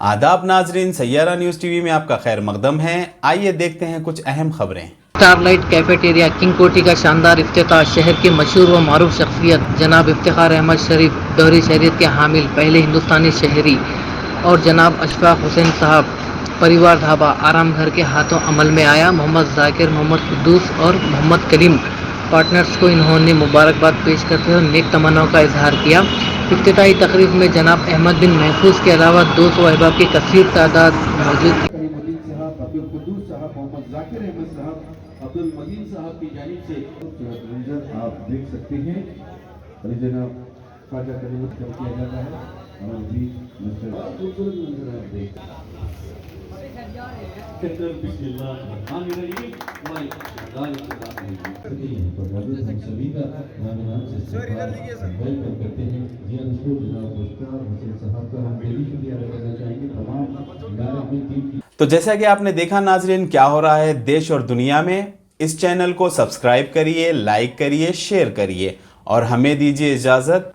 आदाब नाजरीन, Saiyaara news TV में आपका खैर मकदम है। आइए देखते हैं कुछ अहम खबरें। स्टारलाइट कैफेटेरिया किंग कोठी का शानदार इफ्तिताह। शहर के मशहूर व मारूफ शख्सियत जनाब इफ्तिखार अहमद शरीफ दोहरी शहरियत के हामिल पहले हिंदुस्तानी शहरी और जनाब अशफाक हुसैन साहब परिवार ढाबा आराम घर के हाथों अमल में आया। मोहम्मद जाकिर, मोहम्मद कुद्दूस और मोहम्मद कलीम पार्टनर्स को इन्होंने मुबारकबाद पेश करते हुए नेक तमन्नाओं का इजहार किया। इफ्तिताही तकरीब में जनाब अहमद बिन महफूज के अलावा 200 अहबाब की कसीर तादाद मौजूद थी। अब्दुल मजीद साहब की जानिब से मंजर आप देख सकते हैं। जनाब ख्वाजा कलीमत कर किया जाता है और भी खूबसूरत मंजर आप देख सभी का करते हैं। साहब का हम दिली शुक्रिया अदा करना चाहेंगे तमाम। तो जैसा कि आपने देखा नाजरीन, क्या हो रहा है देश और दुनिया में। इस चैनल को सब्सक्राइब करिए, लाइक करिए, शेयर करिए और हमें दीजिए इजाज़त।